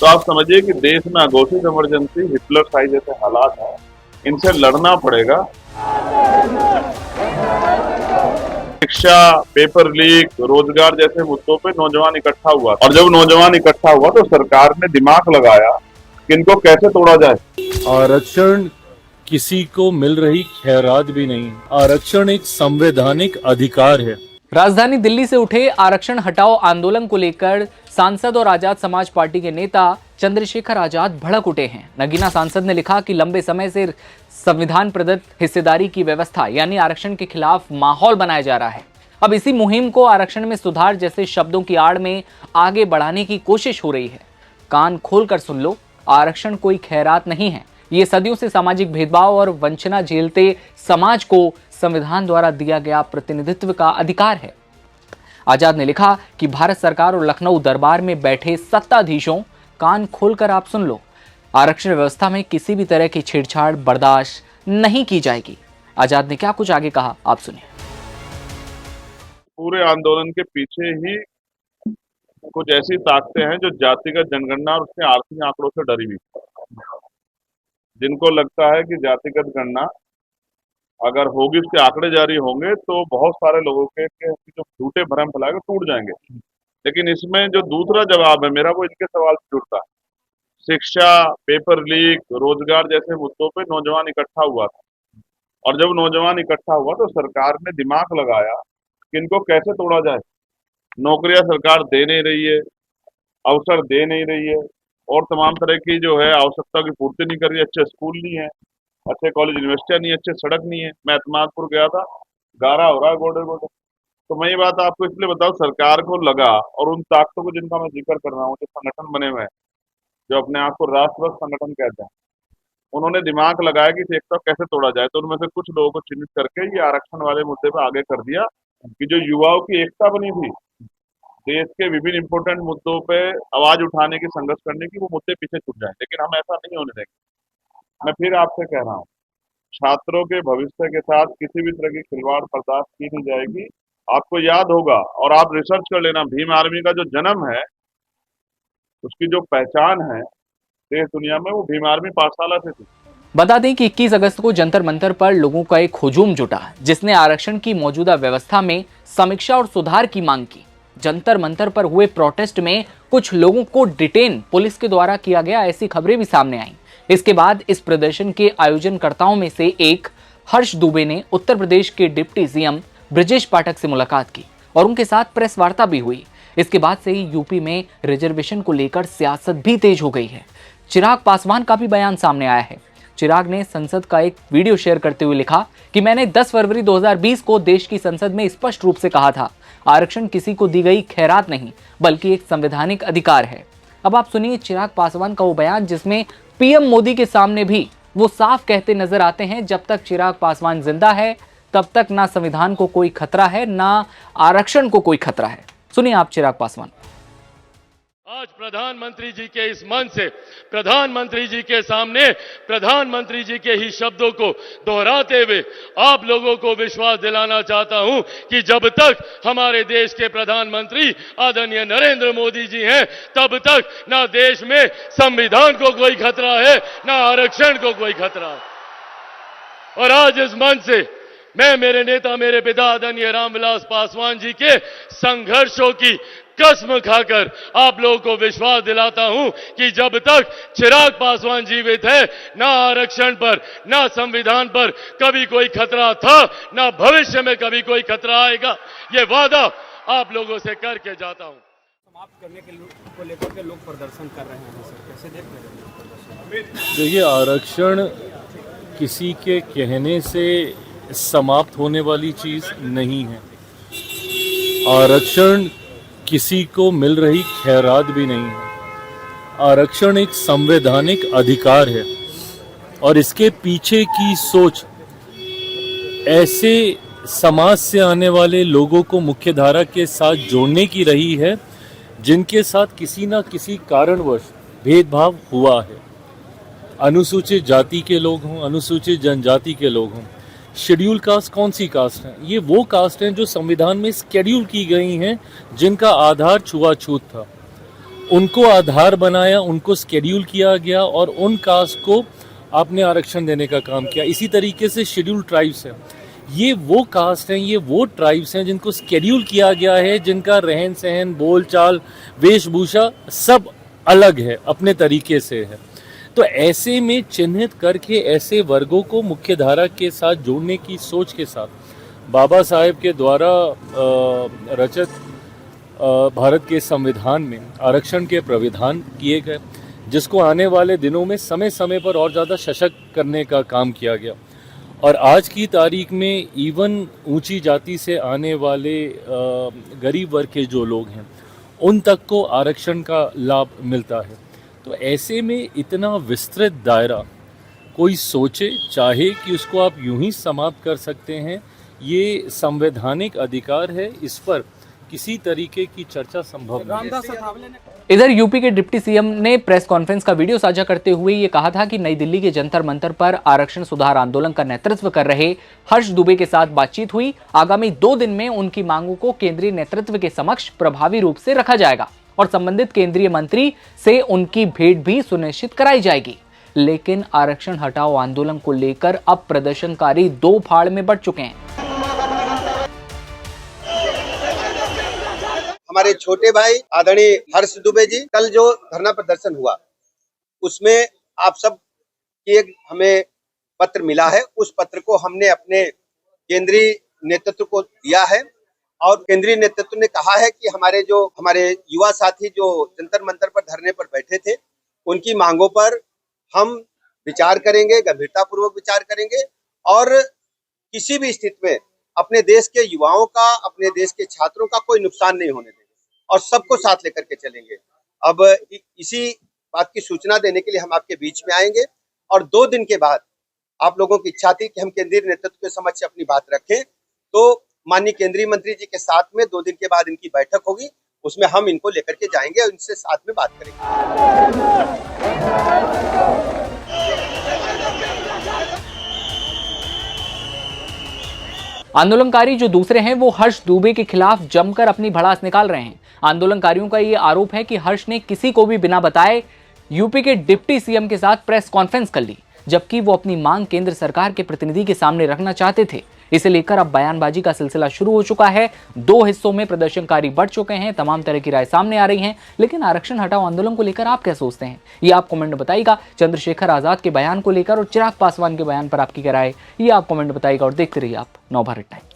तो आप समझिए कि देश में अघोषित इमरजेंसी, हिटलर साइज जैसे हालात हैं, इनसे लड़ना पड़ेगा। शिक्षा, पेपर लीक, रोजगार जैसे मुद्दों पे नौजवान इकट्ठा हुआ और जब नौजवान इकट्ठा हुआ तो सरकार ने दिमाग लगाया कि इनको कैसे तोड़ा जाए। आरक्षण किसी को मिल रही खैरात भी नहीं। आरक्षण एक संवैधानिक अधिकार है। राजधानी दिल्ली से उठे आरक्षण हटाओ आंदोलन को लेकर सांसद और आजाद समाज पार्टी के नेता चंद्रशेखर आजाद भड़क उठे हैं। नगीना सांसद ने लिखा कि लंबे समय से संविधान प्रदत्त हिस्सेदारी की व्यवस्था यानी आरक्षण के खिलाफ माहौल बनाया जा रहा है। अब इसी मुहिम को आरक्षण में सुधार जैसे शब्दों की आड़ में आगे बढ़ाने की कोशिश हो रही है। कान खोलकर सुन लो, आरक्षण कोई खैरात नहीं है। ये सदियों से सामाजिक भेदभाव और वंचना झेलते समाज को संविधान द्वारा दिया गया प्रतिनिधित्व का अधिकार है। आजाद ने लिखा कि भारत सरकार और लखनऊ दरबार में बैठे सत्ताधीशों, कान खोलकर आप सुन लो, आरक्षण व्यवस्था में किसी भी तरह की छेड़छाड़ बर्दाश्त नहीं की जाएगी। आजाद ने क्या कुछ आगे कहा, आप सुनिए। पूरे आंदोलन के पीछे ही कुछ ऐसी ताकतें हैं जो जातिगत जनगणना और उसके आर्थिक आंकड़ों से डरी हुई, जिनको लगता है कि जातिगत गणना अगर होगी, उसके आंकड़े जारी होंगे तो बहुत सारे लोगों के जो झूठे भ्रम फैलाए टूट जाएंगे। लेकिन इसमें जो दूसरा जवाब है मेरा, वो इनके सवाल से जुड़ता है। शिक्षा, पेपर लीक, रोजगार जैसे मुद्दों पे नौजवान इकट्ठा हुआ था और जब नौजवान इकट्ठा हुआ तो सरकार ने दिमाग लगाया कि इनको कैसे तोड़ा जाए। नौकरियां सरकार दे नहीं रही है, अवसर दे नहीं रही है और तमाम तरह की जो है आवश्यकता की पूर्ति नहीं कर रही है। अच्छे स्कूल नहीं है, अच्छे कॉलेज यूनिवर्सिटियां नहीं है, अच्छे सड़क नहीं है। मैं एतमादपुर गया था, गारा हो रहा है गोडे गोडे। तो मैं ये बात आपको इसलिए बताऊं, सरकार को लगा और उन ताकतों को जिनका मैं जिक्र कर रहा हूँ, जो संगठन बने हुए हैं, जो अपने आप को राष्ट्रभक्त संगठन कहते हैं, उन्होंने दिमाग लगाया कि इस एकता को कैसे तोड़ा जाए। तो उनमें से कुछ लोगों को चिन्हित करके ये आरक्षण वाले मुद्दे पर आगे कर दिया कि जो युवाओं की एकता बनी थी, देश के विभिन्न इंपोर्टेंट मुद्दों पे आवाज उठाने की, संघर्ष करने की, वो मुद्दे पीछे छूट जाए। लेकिन हम ऐसा नहीं होने देंगे। मैं फिर आपसे कह रहा हूँ, छात्रों के भविष्य के साथ किसी भी तरह की खिलवाड़ बर्दाश्त की नहीं जाएगी। आपको याद होगा और आप रिसर्च कर लेना, भीम आर्मी का जो जन्म है, उसकी जो पहचान है देश दुनिया में, वो भीम आर्मी पाठशाला से थी। बता दें कि 21 अगस्त को जंतर मंतर पर लोगों का एक हुजूम जुटा, जिसने आरक्षण की मौजूदा व्यवस्था में समीक्षा और सुधार की मांग की। जंतर मंतर पर हुए प्रोटेस्ट में कुछ लोगों को डिटेन पुलिस के द्वारा किया गया, ऐसी खबरें भी सामने आईं। इसके बाद इस प्रदर्शन के आयोजनकर्ताओं में से एक हर्ष दुबे ने उत्तर प्रदेश के डिप्टी सीएम ब्रजेश पाठक से मुलाकात की और उनके साथ प्रेस वार्ता भी हुई। इसके बाद से ही यूपी में रिजर्वेशन को लेकर सियासत भी तेज हो गई है। चिराग पासवान का भी बयान सामने आया है। चिराग ने संसद का एक वीडियो शेयर करते हुए लिखा कि मैंने 10 फरवरी 2020 को देश की संसद में स्पष्ट रूप से कहा था, आरक्षण किसी को दी गई खैरात नहीं बल्कि एक संवैधानिक अधिकार है। अब आप सुनिए चिराग पासवान का वो बयान, जिसमें पीएम मोदी के सामने भी वो साफ कहते नजर आते हैं, जब तक चिराग पासवान जिंदा है तब तक ना संविधान को कोई खतरा है, ना आरक्षण को कोई खतरा है। सुनिए आप चिराग पासवान। आज प्रधानमंत्री जी के इस मंच से, प्रधानमंत्री जी के सामने, प्रधानमंत्री जी के ही शब्दों को दोहराते हुए आप लोगों को विश्वास दिलाना चाहता हूं कि जब तक हमारे देश के प्रधानमंत्री आदरणीय नरेंद्र मोदी जी हैं, तब तक ना देश में संविधान को कोई खतरा है, ना आरक्षण को कोई खतरा है। और आज इस मंच से मैं मेरे नेता, मेरे पिता आदरणीय रामविलास पासवान जी के संघर्षों की कसम खाकर आप लोगों को विश्वास दिलाता हूं कि जब तक चिराग पासवान जीवित है, ना आरक्षण पर, ना संविधान पर कभी कोई खतरा था, ना भविष्य में कभी कोई खतरा आएगा। ये वादा आप लोगों से करके जाता हूं। समाप्त करने के को लेकर के लोग प्रदर्शन कर रहे हैं सर, कैसे देख रहे हैं? देखिए, आरक्षण किसी के कहने से समाप्त होने वाली चीज नहीं है। आरक्षण किसी को मिल रही खैरात भी नहीं है। आरक्षण एक संवैधानिक अधिकार है और इसके पीछे की सोच ऐसे समाज से आने वाले लोगों को मुख्यधारा के साथ जोड़ने की रही है, जिनके साथ किसी ना किसी कारणवश भेदभाव हुआ है। अनुसूचित जाति के लोग हों, अनुसूचित जनजाति के लोग हों, शेड्यूल कास्ट कौन सी कास्ट है? ये वो कास्ट हैं जो संविधान में स्केड्यूल की गई हैं, जिनका आधार छुआछूत था। उनको आधार बनाया, उनको स्केड्यूल किया गया और उन कास्ट को आपने आरक्षण देने का काम किया। इसी तरीके से शेड्यूल ट्राइब्स है, ये वो कास्ट हैं, ये वो ट्राइब्स हैं जिनको स्केड्यूल किया गया है, जिनका रहन सहन, बोलचाल, वेशभूषा सब अलग है, अपने तरीके से है। तो ऐसे में चिन्हित करके ऐसे वर्गों को मुख्य धारा के साथ जोड़ने की सोच के साथ बाबा साहेब के द्वारा रचित भारत के संविधान में आरक्षण के प्राविधान किए गए, जिसको आने वाले दिनों में समय समय पर और ज़्यादा सशक्त करने का काम किया गया। और आज की तारीख में इवन ऊंची जाति से आने वाले गरीब वर्ग के जो लोग हैं उन तक को आरक्षण का लाभ मिलता है। तो ऐसे में इतना विस्तृत दायरा कोई सोचे चाहे कि उसको आप यूं ही समाप्त कर सकते हैं, ये संवैधानिक अधिकार है, इस पर किसी तरीके की चर्चा संभव नहीं है। इधर यूपी के डिप्टी सीएम ने प्रेस कॉन्फ्रेंस का वीडियो साझा करते हुए ये कहा था कि नई दिल्ली के जंतर मंतर पर आरक्षण सुधार आंदोलन का नेतृत्व कर रहे हर्ष दुबे के साथ बातचीत हुई। आगामी 2 दिन में उनकी मांगों को केंद्रीय नेतृत्व के समक्ष प्रभावी रूप से रखा जाएगा और संबंधित केंद्रीय मंत्री से उनकी भेंट भी सुनिश्चित कराई जाएगी। लेकिन आरक्षण हटाओ आंदोलन को लेकर अब प्रदर्शनकारी 2 फाड़ में बंट चुके हैं। हमारे छोटे भाई आदरणीय हर्ष दुबे जी, कल जो धरना प्रदर्शन हुआ उसमें आप सब की एक हमें पत्र मिला है, उस पत्र को हमने अपने केंद्रीय नेतृत्व को दिया है और केंद्रीय नेतृत्व ने कहा है कि हमारे युवा साथी जो जंतर मंतर पर धरने पर बैठे थे उनकी मांगों पर हम विचार करेंगे, गंभीरतापूर्वक विचार करेंगे और किसी भी स्थिति में अपने देश के युवाओं का, अपने देश के छात्रों का कोई नुकसान नहीं होने देंगे और सबको साथ लेकर के चलेंगे। अब इसी बात की सूचना देने के लिए हम आपके बीच में आएंगे और 2 दिन के बाद आप लोगों की इच्छा थी कि हम केंद्रीय नेतृत्व के समक्ष अपनी बात रखें, तो माननीय केंद्रीय मंत्री जी के साथ में 2 दिन के बाद इनकी बैठक होगी, उसमें हम इनको लेकर के जाएंगे और इनसे साथ में बात करेंगे। आंदोलनकारी जो दूसरे हैं वो हर्ष दुबे के खिलाफ जमकर अपनी भड़ास निकाल रहे हैं। आंदोलनकारियों का ये आरोप है कि हर्ष ने किसी को भी बिना बताए यूपी के डिप्टी सीएम के साथ प्रेस कॉन्फ्रेंस कर ली, जबकि वो अपनी मांग केंद्र सरकार के प्रतिनिधि के सामने रखना चाहते थे। इसे लेकर अब बयानबाजी का सिलसिला शुरू हो चुका है। 2 हिस्सों में प्रदर्शनकारी बढ़ चुके हैं, तमाम तरह की राय सामने आ रही हैं। लेकिन आरक्षण हटाओ आंदोलन को लेकर आप क्या सोचते हैं, ये आप कमेंट में बताइएगा। चंद्रशेखर आजाद के बयान को लेकर और चिराग पासवान के बयान पर आपकी क्या राय, ये आप कमेंट में बताइएगा और देखते रहिए आप नवभारत टाइम्स।